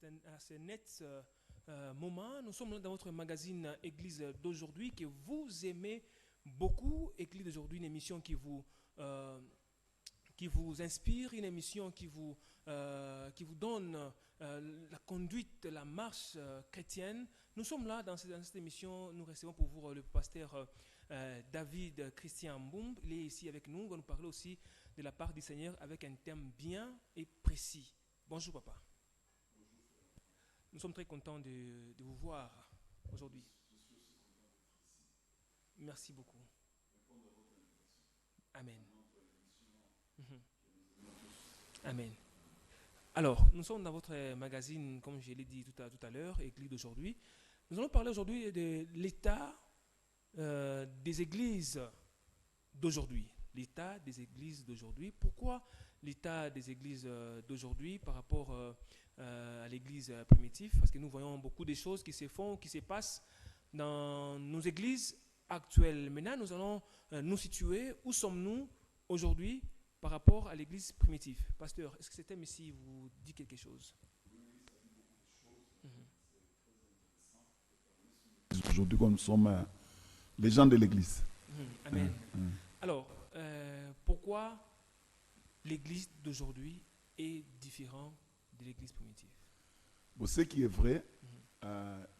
à ce net moment. Nous sommes dans votre magazine Église d'aujourd'hui que vous aimez beaucoup. Église d'aujourd'hui, une émission qui vous inspire, une émission qui vous donne la conduite, la marche chrétienne. Nous sommes là dans cette émission. Nous recevons pour vous le pasteur David Christian Mboum. Il est ici avec nous. Il va nous parler aussi de la part du Seigneur avec un thème bien et précis. Bonjour papa. Nous sommes très contents de vous voir aujourd'hui. Merci beaucoup. Amen. Mhm. Amen. Alors, nous sommes dans votre magazine, comme je l'ai dit tout à l'heure, Église d'aujourd'hui. Nous allons parler aujourd'hui de l'état des églises d'aujourd'hui. L'état des églises d'aujourd'hui. Pourquoi l'état des églises d'aujourd'hui par rapport à l'église primitive? Parce que nous voyons beaucoup de choses qui se font, qui se passent dans nos églises actuelles. Maintenant, nous allons nous situer. Où sommes-nous aujourd'hui par rapport à l'église primitive? Pasteur, est-ce que ce thème ici vous dit quelque chose? Aujourd'hui, comme nous sommes les gens de l'église. Amen. Alors, pourquoi l'église d'aujourd'hui est différente de l'église primitive? Bon, ce qui est vrai,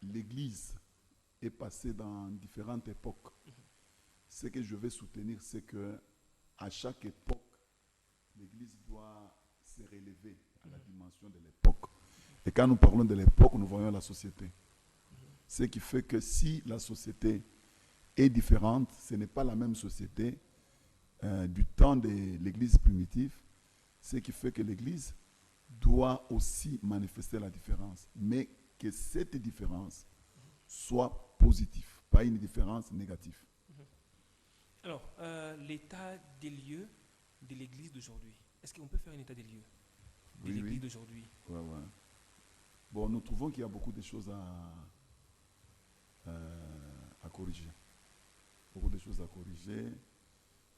l'église est passée dans différentes époques. Ce que je vais soutenir, c'est que à chaque époque, l'église doit se relever à la dimension de l'époque. Et quand nous parlons de l'époque, nous voyons la société. Ce qui fait que si la société est différente, ce n'est pas la même société du temps de l'église primitive, ce qui fait que l'église doit aussi manifester la différence, mais que cette différence soit positive, pas une différence négative. Alors, l'état des lieux de l'église d'aujourd'hui. Est-ce qu'on peut faire un état des lieux de l'église d'aujourd'hui? Ouais. Bon, nous trouvons qu'il y a beaucoup de choses à corriger. Beaucoup de choses à corriger.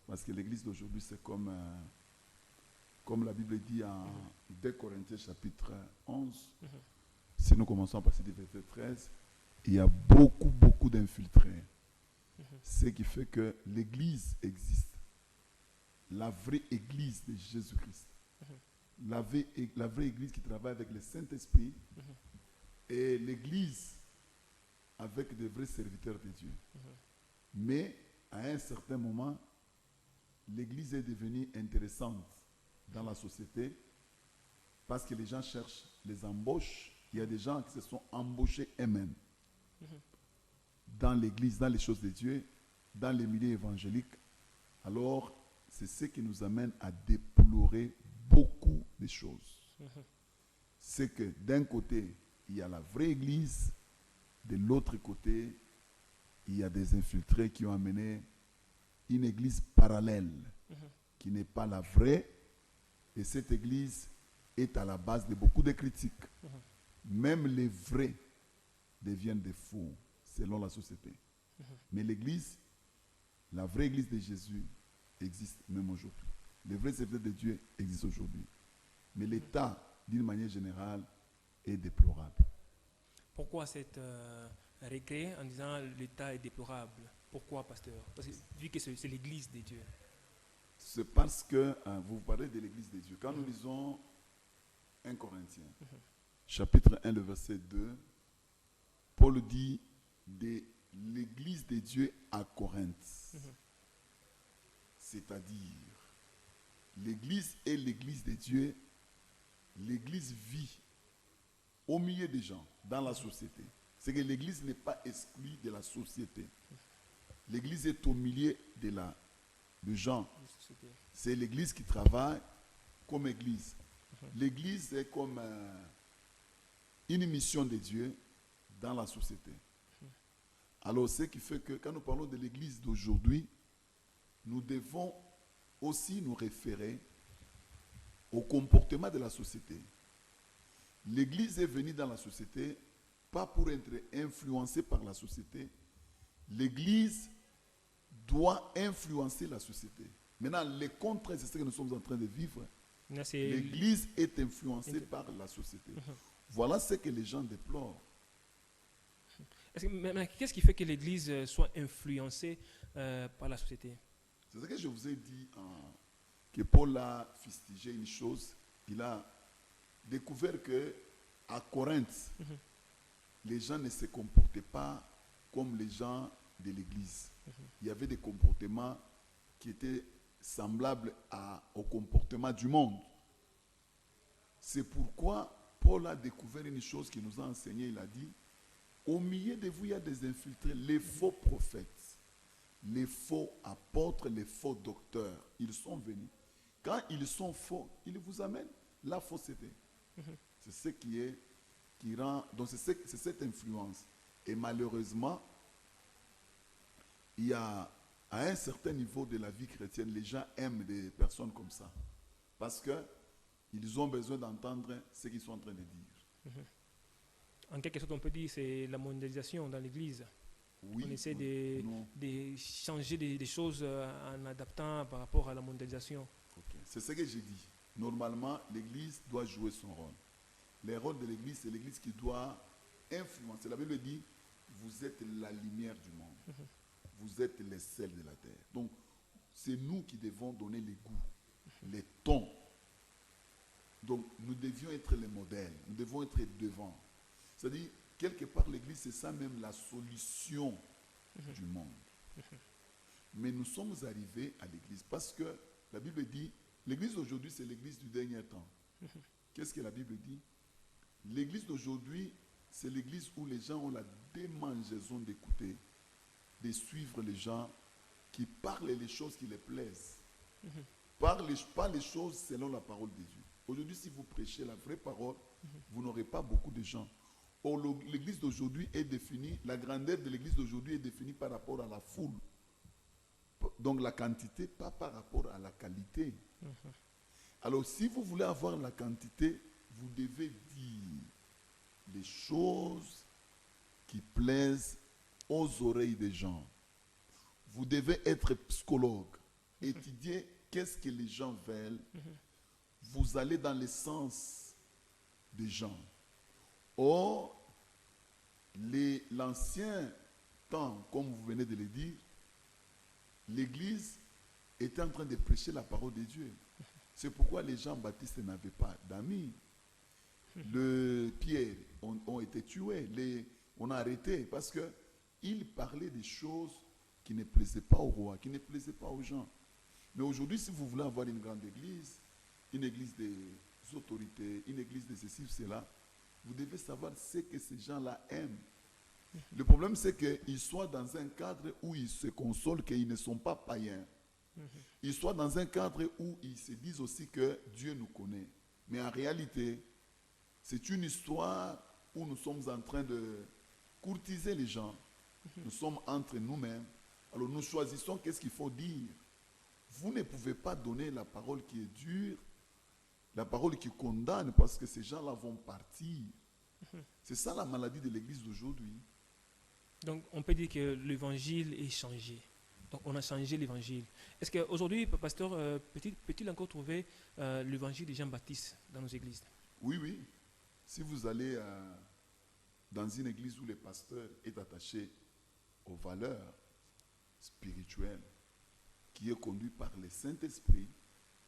Parce que l'église d'aujourd'hui, c'est comme la Bible dit en 2 Corinthiens chapitre 11. Si nous commençons à passer du verset 13, il y a beaucoup d'infiltrés. Ce qui fait que l'église existe. La vraie église de Jésus-Christ. La vraie église qui travaille avec le Saint-Esprit. Et l'église avec de vrais serviteurs de Dieu. Mais à un certain moment, l'église est devenue intéressante dans la société parce que les gens cherchent les embauches. Il y a des gens qui se sont embauchés eux-mêmes dans l'église, dans les choses de Dieu, dans les milieux évangéliques. Alors, c'est ce qui nous amène à déplorer beaucoup de choses. C'est que d'un côté, il y a la vraie église, de l'autre côté, il y a des infiltrés qui ont amené une église parallèle qui n'est pas la vraie, et cette église est à la base de beaucoup de critiques. Même les vrais deviennent des faux selon la société. Mais l'église, la vraie église de Jésus existe même aujourd'hui. Les vrais serviteurs de Dieu existent aujourd'hui. Mais l'état, d'une manière générale, est déplorable. Pourquoi cette regret en disant l'état est déplorable? Pourquoi, pasteur? Parce que, vu que c'est l'église de Dieu. C'est parce que vous parlez de l'église de Dieu. Quand nous lisons 1 Corinthiens, chapitre 1, le verset 2, Paul dit de l'église de Dieu à Corinthe. C'est-à-dire, l'église est l'église de Dieu. L'église vit au milieu des gens, dans la société. C'est que l'église n'est pas exclue de la société. L'église est au milieu de gens. C'est l'église qui travaille comme église. L'église est comme une mission de Dieu dans la société. Alors, ce qui fait que quand nous parlons de l'église d'aujourd'hui, nous devons aussi nous référer au comportement de la société. L'église est venue dans la société pas pour être influencée par la société. L'église doit influencer la société. Maintenant, les contraires, c'est ce que nous sommes en train de vivre. L'église est influencée par la société. Voilà ce que les gens déplorent. Mais qu'est-ce qui fait que l'Église soit influencée par la société? C'est ce que je vous ai dit, que Paul a fustigé une chose. Il a découvert que à Corinthe, Mhm. les gens ne se comportaient pas comme les gens de l'Église. Il y avait des comportements qui étaient semblables au comportement du monde. C'est pourquoi Paul a découvert une chose qu'il nous a enseignée. Il a dit, au milieu de vous, il y a des infiltrés, les faux prophètes, les faux apôtres, les faux docteurs. Ils sont venus. Quand ils sont faux, ils vous amènent la fausseté. C'est ce qui rend... Donc c'est cette influence. Et malheureusement, il y a à un certain niveau de la vie chrétienne, les gens aiment des personnes comme ça. Parce qu'ils ont besoin d'entendre ce qu'ils sont en train de dire. En quelque sorte, on peut dire que c'est la mondialisation dans l'Église. Oui, On essaie non. de changer des choses en adaptant par rapport à la mondialisation. Okay. C'est ce que j'ai dit. Normalement, l'Église doit jouer son rôle. Le rôle de l'Église, c'est l'Église qui doit influencer. La Bible dit, vous êtes la lumière du monde. Vous êtes les sels de la terre. Donc, c'est nous qui devons donner les goûts, les tons. Donc, nous devions être les modèles. Nous devons être devant. C'est-à-dire, quelque part, l'Église, c'est ça même la solution du monde. Mais nous sommes arrivés à l'Église parce que la Bible dit, l'Église d'aujourd'hui, c'est l'Église du dernier temps. Qu'est-ce que la Bible dit? L'Église d'aujourd'hui, c'est l'Église où les gens ont la démangeaison d'écouter, de suivre les gens qui parlent les choses qui les plaisent. Pas les choses selon la parole de Dieu. Aujourd'hui, si vous prêchez la vraie parole, vous n'aurez pas beaucoup de gens. Or, l'Église d'aujourd'hui est définie, la grandeur de l'Église d'aujourd'hui est définie par rapport à la foule. Donc la quantité, pas par rapport à la qualité. Alors, si vous voulez avoir la quantité, vous devez dire les choses qui plaisent aux oreilles des gens. Vous devez être psychologue, étudier qu'est-ce que les gens veulent. Vous allez dans le sens des gens. Or, l'ancien temps, comme vous venez de le dire, l'Église était en train de prêcher la parole de Dieu. C'est pourquoi les Jean-Baptiste n'avaient pas d'amis. Pierre ont été tués. On a arrêté parce qu'ils parlaient des choses qui ne plaisaient pas au roi, qui ne plaisaient pas aux gens. Mais aujourd'hui, si vous voulez avoir une grande église, une église des autorités, une église de ceci ou cela, vous devez savoir ce que ces gens-là aiment. Le problème, c'est qu'ils soient dans un cadre où ils se consolent qu'ils ne sont pas païens. Ils soient dans un cadre où ils se disent aussi que Dieu nous connaît. Mais en réalité, c'est une histoire où nous sommes en train de courtiser les gens. Nous sommes entre nous-mêmes. Alors nous choisissons qu'est-ce qu'il faut dire. Vous ne pouvez pas donner la parole qui est dure, la parole qui condamne, parce que ces gens-là vont partir. C'est ça la maladie de l'Église d'aujourd'hui. Donc, on peut dire que l'évangile est changé. Donc, on a changé l'évangile. Est-ce qu'aujourd'hui, pasteur, peut-il encore trouver l'évangile de Jean-Baptiste dans nos églises? Oui, oui. Si vous allez dans une église où le pasteur est attaché aux valeurs spirituelles, qui est conduit par le Saint-Esprit,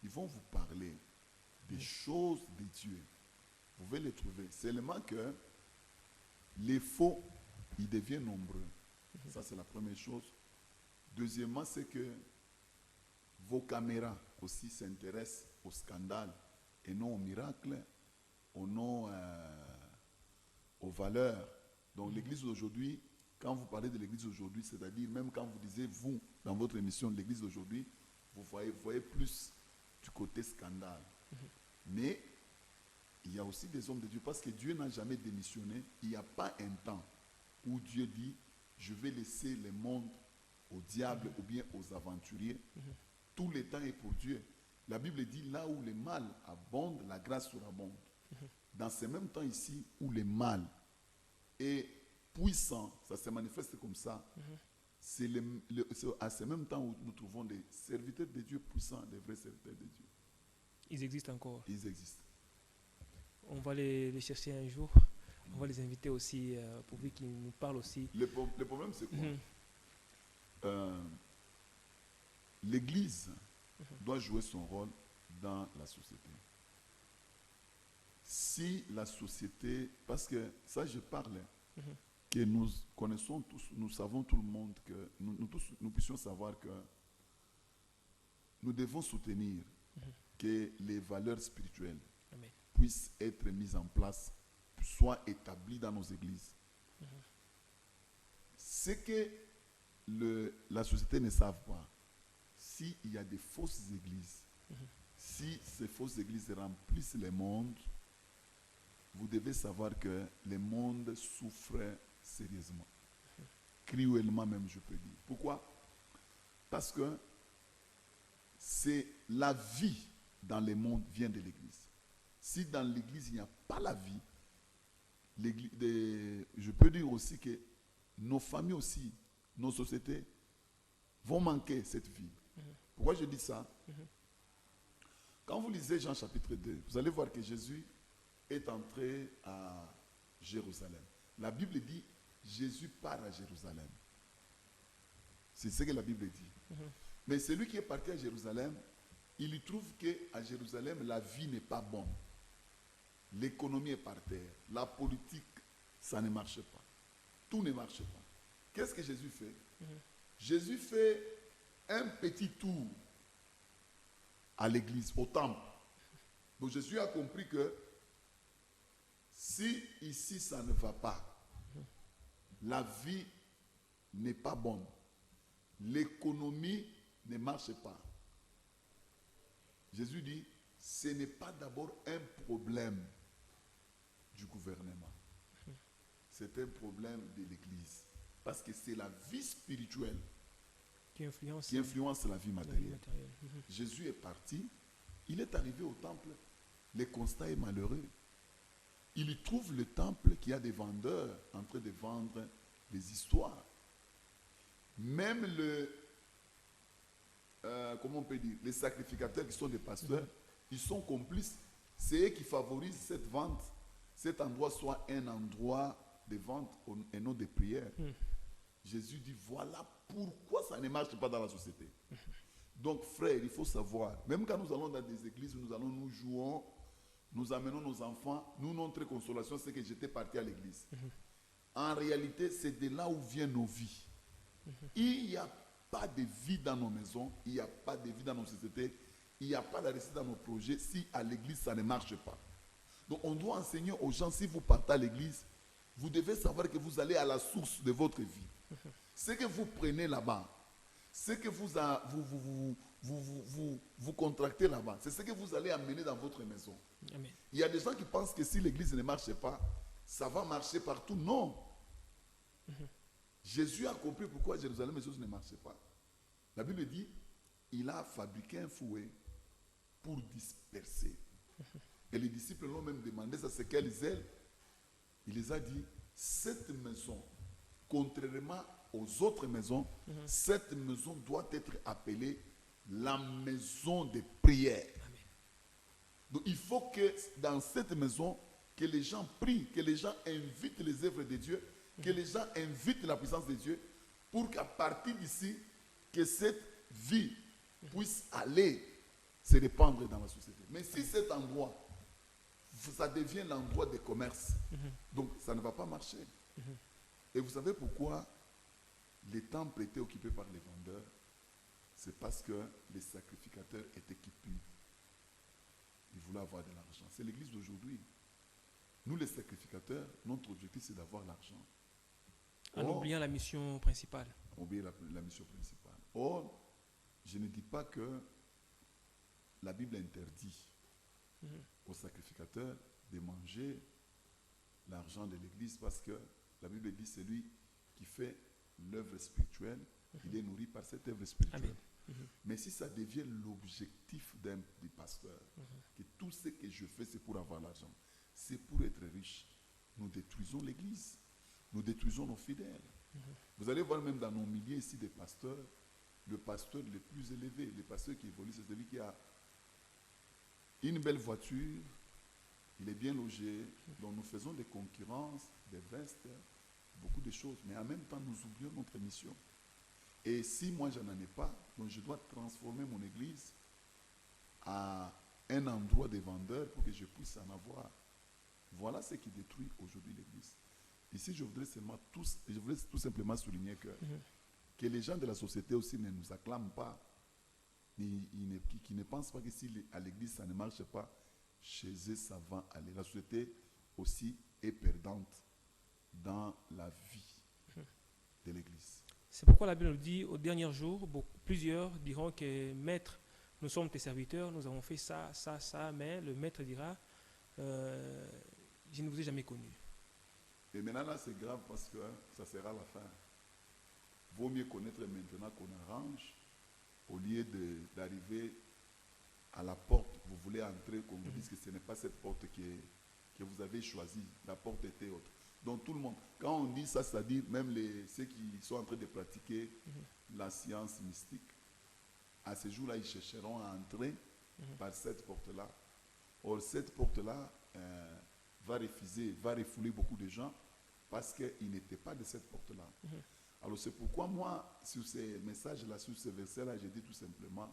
ils vont vous parler des choses de Dieu. Vous pouvez les trouver. Seulement que les faux, ils deviennent nombreux. Ça, c'est la première chose. Deuxièmement, c'est que vos caméras aussi s'intéressent au scandale et non au miracle, et non aux valeurs. Donc l'église d'aujourd'hui, quand vous parlez de l'église d'aujourd'hui, c'est-à-dire même quand vous disiez, vous, dans votre émission de l'église d'aujourd'hui, vous voyez plus du côté scandale. Mais il y a aussi des hommes de Dieu, parce que Dieu n'a jamais démissionné. Il n'y a pas un temps où Dieu dit, je vais laisser le monde au diable ou bien aux aventuriers. Tout le temps est pour Dieu. La Bible dit, là où le mal abonde, la grâce surabonde. Dans ce même temps ici, où le mal est puissant, ça se manifeste comme ça, c'est à ce même temps où nous trouvons des serviteurs de Dieu puissants, des vrais serviteurs de Dieu. Ils existent encore. Ils existent. On va les chercher un jour. On va les inviter aussi pour qu'ils nous parlent aussi. Le problème, c'est quoi? Mhm, Euh, L'Église doit jouer son rôle dans la société. Si la société, parce que ça je parle, mhm, que nous connaissons tous, nous savons tout le monde, que nous tous, nous puissions savoir que nous devons soutenir mhm. que les valeurs spirituelles Amen. puissent être mises en place, soient établies dans nos églises. Mhm, Ce que la société ne savent pas, s'il y a des fausses églises, mhm. si ces fausses églises remplissent le monde, vous devez savoir que le monde souffre sérieusement. Cruellement même, je peux dire. Pourquoi? Parce que c'est la vie dans le monde vient de l'église. Si dans l'église il n'y a pas la vie, je peux dire aussi que nos familles aussi, nos sociétés vont manquer cette vie. Pourquoi je dis ça? Quand vous lisez Jean chapitre 2, vous allez voir que Jésus est entré à Jérusalem. La Bible dit Jésus part à Jérusalem. C'est ce que la Bible dit. Mais celui qui est parti à Jérusalem, il y trouve qu'à Jérusalem, la vie n'est pas bonne. L'économie est par terre. La politique, ça ne marche pas. Tout ne marche pas. Qu'est-ce que Jésus fait? Jésus fait un petit tour à l'église, au temple. Donc Jésus a compris que si ici ça ne va pas, la vie n'est pas bonne, l'économie ne marche pas. Jésus dit, ce n'est pas d'abord un problème du gouvernement, c'est un problème de l'église. Parce que c'est la vie spirituelle Qui influence, qui influence la vie la vie matérielle. matérielle. Jésus est parti, il est arrivé au temple, le constat est malheureux. Il y trouve le temple qui a des vendeurs en train de vendre des histoires. Même comment on peut dire, les sacrificateurs qui sont des pasteurs, ils sont complices. C'est eux qui favorisent cette vente. Cet endroit soit un endroit de vente et non de prière. Jésus dit, voilà pourquoi ça ne marche pas dans la société. Donc frère, il faut savoir, même quand nous allons dans des églises, nous jouons, nous amenons nos enfants, nous, notre consolation, c'est que j'étais parti à l'église. En réalité, c'est de là où viennent nos vies. Il n'y a pas de vie dans nos maisons, il n'y a pas de vie dans nos sociétés, il n'y a pas de réussite dans nos projets si à l'église ça ne marche pas. Donc on doit enseigner aux gens, si vous partez à l'église, vous devez savoir que vous allez à la source de votre vie. Ce que vous prenez là-bas, ce que vous contractez là-bas, c'est ce que vous allez amener dans votre maison. Amen. Il y a des gens qui pensent que si l'église ne marche pas, ça va marcher partout. Non. Jésus a compris pourquoi à Jérusalem les choses ne marchaient pas. La Bible dit, il a fabriqué un fouet pour disperser. Et les disciples l'ont même demandé, ça c'est quelle zèle? Il les a dit, cette maison, contrairement aux autres maisons, cette maison doit être appelée la maison de prière. Amen. Donc il faut que dans cette maison, que les gens prient, que les gens invitent les œuvres de Dieu, que les gens invitent la puissance de Dieu, pour qu'à partir d'ici, que cette vie puisse aller se répandre dans la société. Mais si cet endroit, ça devient l'endroit de commerce, donc ça ne va pas marcher. Et vous savez pourquoi les temples étaient occupés par les vendeurs? C'est parce que les sacrificateurs étaient cupides. Ils voulaient avoir de l'argent. C'est l'église d'aujourd'hui. Nous, les sacrificateurs, notre objectif, c'est d'avoir l'argent. En oubliant la mission principale. Oublier la mission principale. Or, je ne dis pas que la Bible interdit aux sacrificateurs de manger l'argent de l'église, parce que la Bible dit celui qui fait l'œuvre spirituelle, il est nourri par cette œuvre spirituelle. Amen. Mais si ça devient l'objectif du pasteur, que tout ce que je fais c'est pour avoir l'argent, c'est pour être riche, nous détruisons l'église, nous détruisons nos fidèles. Vous allez voir même dans nos milliers ici des pasteurs, le pasteur le plus élevé, le pasteur qui évolue, c'est celui qui a une belle voiture, il est bien logé. Donc nous faisons des concurrences, des vestes, beaucoup de choses. Mais en même temps, nous oublions notre mission. Et si moi, je n'en ai pas, donc je dois transformer mon église à un endroit de vendeurs pour que je puisse en avoir. Voilà ce qui détruit aujourd'hui l'église. Ici, je voudrais tout simplement souligner que les gens de la société aussi ne nous acclament pas, qui ne pensent pas que si à l'église ça ne marche pas, chez eux ça va aller. La société aussi est perdante dans la vie de l'église. C'est pourquoi la Bible nous dit, aux derniers jours, plusieurs diront que maître, nous sommes tes serviteurs, nous avons fait ça, ça, ça, mais le maître dira, je ne vous ai jamais connu. Et maintenant là c'est grave parce que ça sera la fin. Vaut mieux connaître maintenant qu'on arrange au lieu d'arriver à la porte. Vous voulez entrer, qu'on vous dise que ce n'est pas cette porte que vous avez choisie. La porte était autre. Donc tout le monde, quand on dit ça, c'est-à-dire même ceux qui sont en train de pratiquer la science mystique, à ce jour-là, ils chercheront à entrer par cette porte-là. Or, cette porte-là va refuser, va refouler beaucoup de gens parce qu'ils n'étaient pas de cette porte-là. Alors c'est pourquoi moi, sur ces messages-là, sur ces versets-là, j'ai dit tout simplement,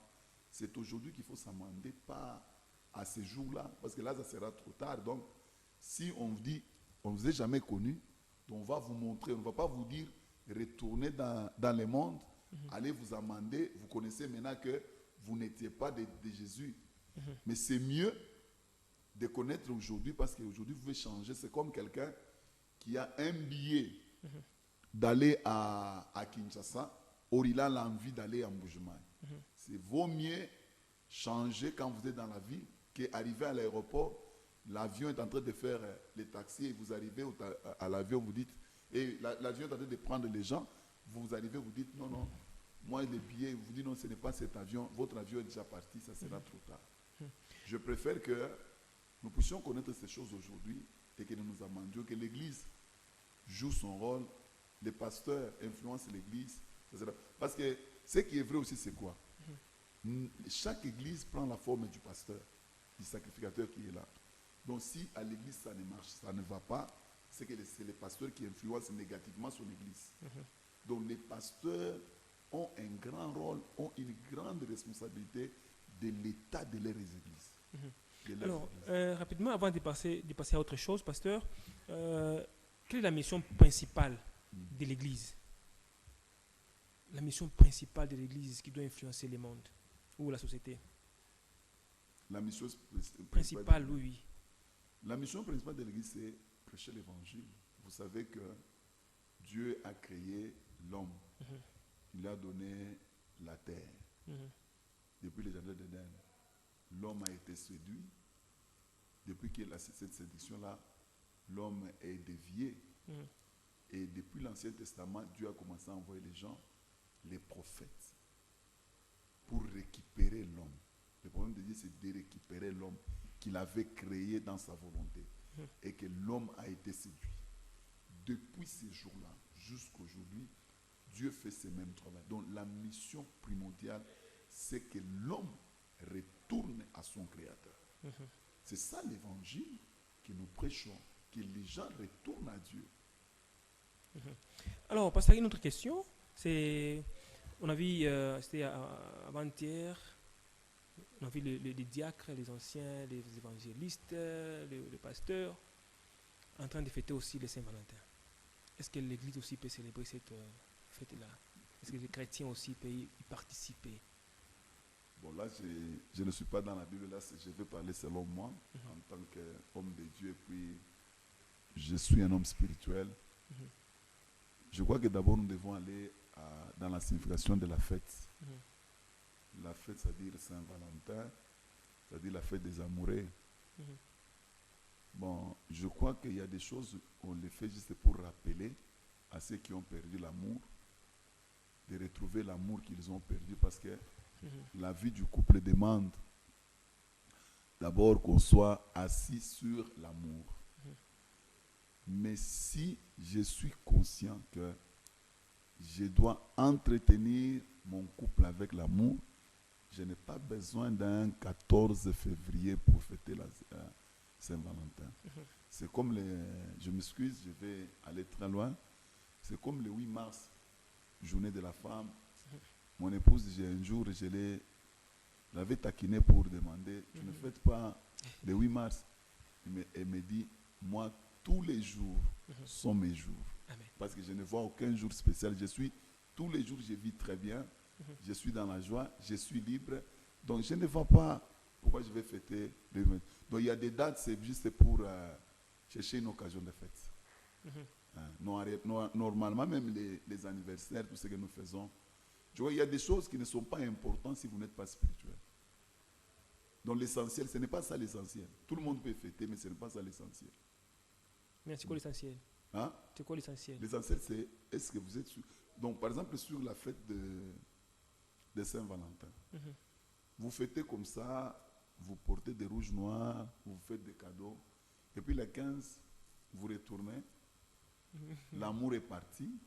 c'est aujourd'hui qu'il faut s'amender, pas à ces jours-là, parce que là, ça sera trop tard. Donc, si on vous dit, on ne vous a jamais connu, donc on va vous montrer, on ne va pas vous dire, retournez dans le monde, allez vous amender, vous connaissez maintenant que vous n'étiez pas de Jésus. Mais c'est mieux de connaître aujourd'hui, parce qu'aujourd'hui, vous pouvez changer. C'est comme quelqu'un qui a un billet d'aller à Kinshasa, or il a l'envie d'aller à Mbujimaï. C'est vaut mieux changer quand vous êtes dans la ville qu'arriver à l'aéroport, l'avion est en train de faire les taxis et vous arrivez à l'avion, vous dites, et l'avion est en train de prendre les gens, vous arrivez, vous dites, non, non, moi les billets, vous dites, non, ce n'est pas cet avion, votre avion est déjà parti, ça sera trop tard. Je préfère que nous puissions connaître ces choses aujourd'hui et que nous nous amendions, que l'Église joue son rôle, les pasteurs influencent l'Église, parce que ce qui est vrai aussi, c'est quoi? Chaque Église prend la forme du pasteur, du sacrificateur qui est là. Donc si à l'église ça ne marche, ça ne va pas, c'est que c'est les pasteurs qui influencent négativement son église. Donc les pasteurs ont un grand rôle, ont une grande responsabilité de l'état de leurs églises. Alors, rapidement, avant de passer à autre chose, pasteur, quelle est la mission principale de l'église? La mission principale de l'église qui doit influencer le monde ou la société? La mission principale, oui. La mission principale de l'église, c'est prêcher l'évangile. Vous savez que Dieu a créé l'homme. Il a donné la terre. Depuis les jardins d'Éden, l'homme a été séduit. Depuis qu'il a cette séduction-là, l'homme est dévié. Et depuis l'Ancien Testament, Dieu a commencé à envoyer les gens, les prophètes, pour récupérer l'homme. Le problème de Dieu, c'est de récupérer l'homme qu'il avait créé dans sa volonté et que l'homme a été séduit. Depuis ces jours-là jusqu'à aujourd'hui, Dieu fait ce même travail. Donc la mission primordiale, c'est que l'homme retourne à son Créateur. C'est ça l'évangile que nous prêchons, que les gens retournent à Dieu. Alors, pasteur, une autre question. On a vu, c'était avant-hier, on a vu les diacres, les anciens, les évangélistes, les pasteurs, en train de fêter aussi le Saint-Valentin. Est-ce que l'Église aussi peut célébrer cette fête-là? Est-ce que les chrétiens aussi peuvent y participer? Bon, là, je ne suis pas dans la Bible, là, je vais parler selon moi, en tant qu'homme de Dieu, et puis je suis un homme spirituel. Je crois que d'abord, nous devons aller dans la signification de la fête. La fête, c'est-à-dire Saint-Valentin, c'est-à-dire la fête des amoureux. Bon, je crois qu'il y a des choses, on les fait juste pour rappeler à ceux qui ont perdu l'amour, de retrouver l'amour qu'ils ont perdu, parce que la vie du couple demande d'abord qu'on soit assis sur l'amour. Mais si je suis conscient que je dois entretenir mon couple avec l'amour, je n'ai pas besoin d'un 14 février pour fêter Saint-Valentin. C'est comme je m'excuse, je vais aller très loin. C'est comme le 8 mars, journée de la femme. Mon épouse, un jour, l'avais taquiné pour demander, tu ne fêtes pas le 8 mars. Elle me dit, moi, tous les jours sont mes jours. Amen. Parce que je ne vois aucun jour spécial. Tous les jours, je vis très bien. Je suis dans la joie, je suis libre. Donc, je ne vois pas pourquoi je vais fêter le 8 mars. Donc, il y a des dates, c'est juste pour chercher une occasion de fête. Normalement, même les anniversaires, tout ce que nous faisons, tu vois, il y a des choses qui ne sont pas importantes si vous n'êtes pas spirituel. Donc l'essentiel, ce n'est pas ça l'essentiel. Tout le monde peut fêter, mais ce n'est pas ça l'essentiel. Mais c'est quoi l'essentiel? Hein? C'est quoi l'essentiel? L'essentiel, c'est est-ce que vous êtes sûr? Donc par exemple, sur la fête de Saint-Valentin, vous fêtez comme ça, vous portez des rouges noirs, vous faites des cadeaux, et puis le 15, vous retournez, l'amour est parti.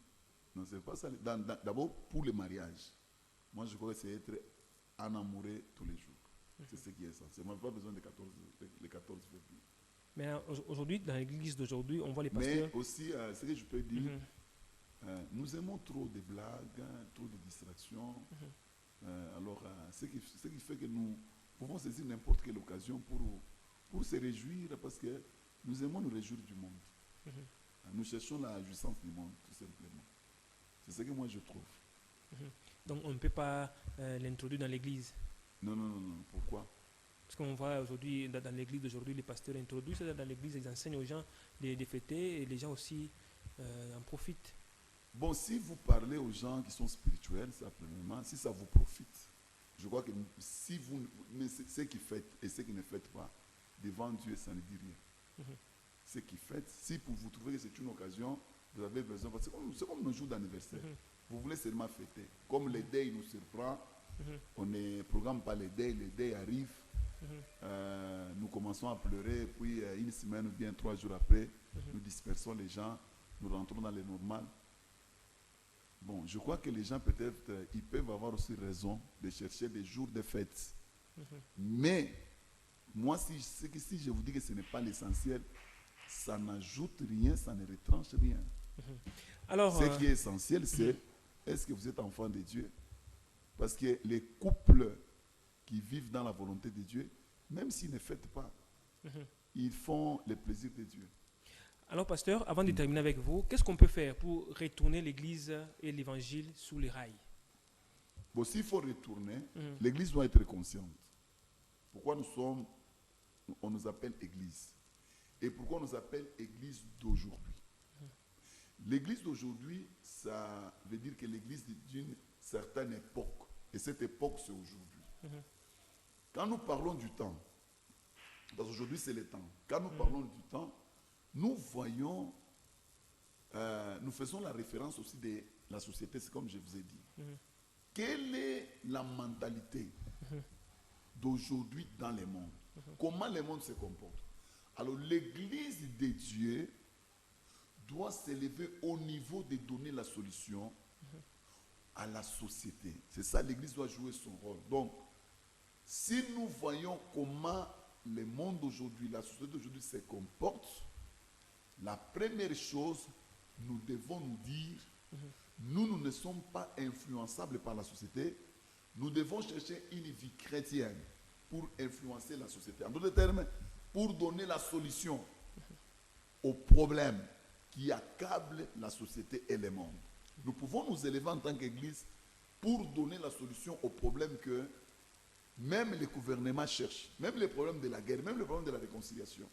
Non, c'est pas ça. D'abord, pour le mariage, moi je crois que c'est être enamouré tous les jours. C'est ce qui est essentiel. Moi, je n'ai pas besoin de 14 février. Mais aujourd'hui, dans l'église d'aujourd'hui, on voit les pasteurs. Mais aussi, ce que je peux dire, nous aimons trop de blagues, trop de distractions. Alors, ce qui fait que nous pouvons saisir n'importe quelle occasion pour se réjouir, parce que nous aimons nous réjouir du monde. Nous cherchons la jouissance du monde, tout simplement. C'est ce que moi je trouve. Donc on ne peut pas l'introduire dans l'église. Non. Pourquoi? Parce qu'on voit aujourd'hui, dans l'église d'aujourd'hui, les pasteurs introduisent ça dans l'église, ils enseignent aux gens de fêter et les gens aussi en profitent. Bon, si vous parlez aux gens qui sont spirituels, simplement, si ça vous profite, je crois que si vous, mais ceux qui fêtent et ceux qui ne fêtent pas, devant Dieu, ça ne dit rien. Ceux qui fêtent, si vous trouvez que c'est une occasion, vous avez besoin, parce que c'est comme nos jours d'anniversaire. Vous voulez seulement fêter. Comme les days nous surprend, on ne programme pas les days arrivent, nous commençons à pleurer, puis une semaine ou bien 3 jours après, nous dispersons les gens, nous rentrons dans le normal. Bon, je crois que les gens peut-être, ils peuvent avoir aussi raison de chercher des jours de fête. Mais, moi, si je vous dis que ce n'est pas l'essentiel, ça n'ajoute rien, ça ne retranche rien. Alors, ce qui est essentiel, c'est est-ce que vous êtes enfant de Dieu? Parce que les couples qui vivent dans la volonté de Dieu, même s'ils ne fêtent pas, ils font le plaisir de Dieu. Alors, pasteur, avant de terminer avec vous, qu'est-ce qu'on peut faire pour retourner l'Église et l'Évangile sous les rails? Bon, s'il faut retourner, l'Église doit être consciente. Pourquoi on nous appelle Église? Et pourquoi on nous appelle Église d'aujourd'hui? L'Église d'aujourd'hui, ça veut dire que l'Église d'une certaine époque. Et cette époque, c'est aujourd'hui. Quand nous parlons du temps, parce qu'aujourd'hui c'est le temps, quand nous parlons du temps, nous voyons, nous faisons la référence aussi de la société, c'est comme je vous ai dit. Quelle est la mentalité d'aujourd'hui dans le monde? Comment le monde se comporte? Alors l'Église de Dieu doit s'élever au niveau de donner la solution à la société. C'est ça, l'Église doit jouer son rôle. Donc, si nous voyons comment le monde d'aujourd'hui, la société d'aujourd'hui se comporte, la première chose, nous devons nous dire, nous ne sommes pas influençables par la société, nous devons chercher une vie chrétienne pour influencer la société. En d'autres termes, pour donner la solution aux problèmes qui accablent la société et le monde. Nous pouvons nous élever en tant qu'Église pour donner la solution aux problèmes que même les gouvernements cherchent, même les problèmes de la guerre, même les problèmes de la réconciliation.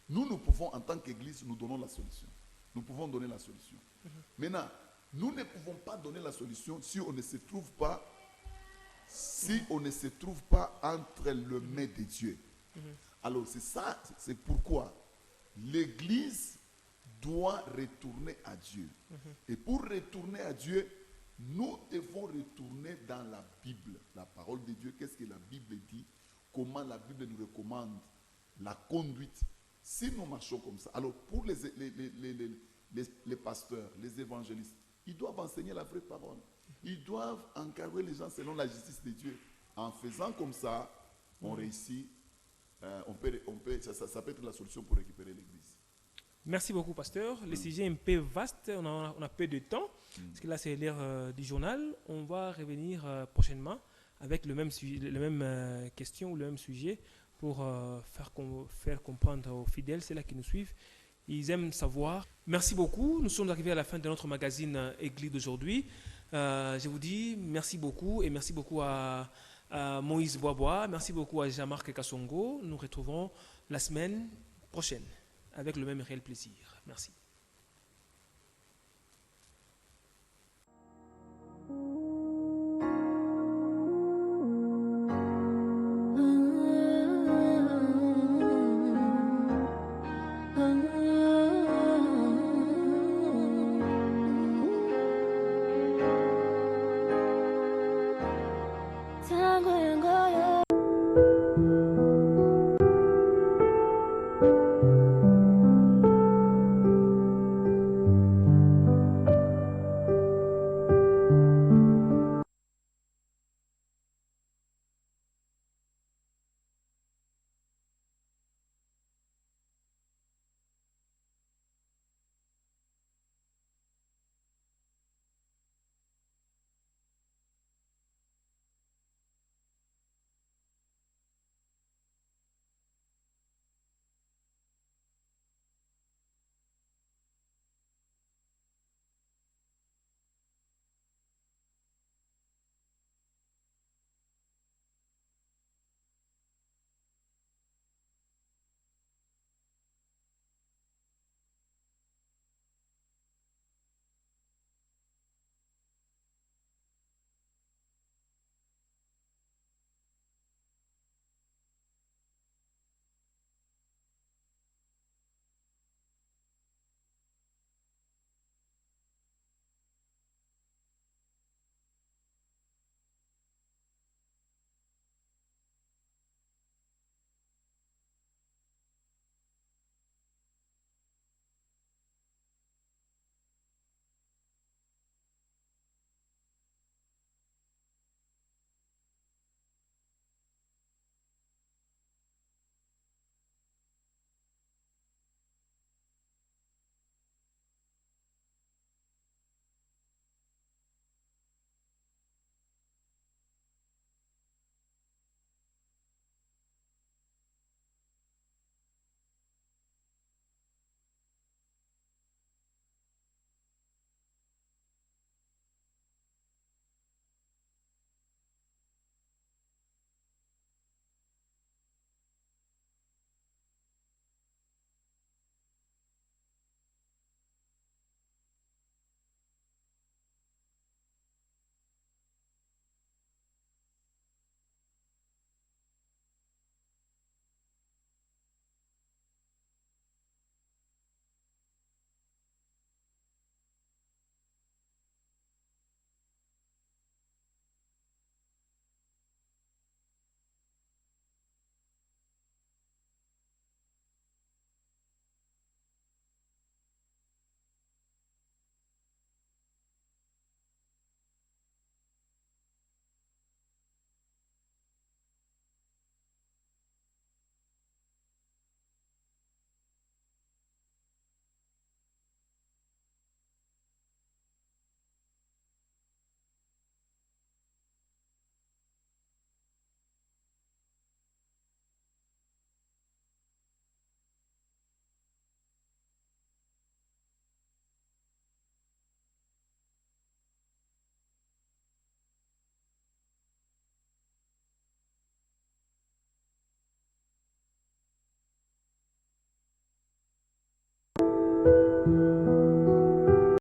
Nous pouvons, en tant qu'Église, nous donnons la solution. Nous pouvons donner la solution. Maintenant, nous ne pouvons pas donner la solution si on ne se trouve pas, entre les mains de Dieu. Alors c'est ça, c'est pourquoi l'Église doit retourner à Dieu. Et pour retourner à Dieu, nous devons retourner dans la Bible, la parole de Dieu. Qu'est-ce que la Bible dit? Comment la Bible nous recommande la conduite si nous marchons comme ça? Alors pour les pasteurs, les évangélistes, ils doivent enseigner la vraie parole. Ils doivent encadrer les gens selon la justice de Dieu. En faisant comme ça, on réussit ça peut être la solution pour récupérer l'église. Merci beaucoup, pasteur. Le sujet est un peu vaste, on a peu de temps, parce que là, c'est l'heure du journal. On va revenir prochainement avec le même sujet, la même question ou le même sujet pour faire comprendre aux fidèles, ceux-là qui nous suivent. Ils aiment savoir. Merci beaucoup. Nous sommes arrivés à la fin de notre magazine Église d'aujourd'hui. Je vous dis merci beaucoup et merci beaucoup à Moïse Boisbois. Merci beaucoup à Jean-Marc Kassongo. Nous retrouvons la semaine prochaine avec le même réel plaisir. Merci.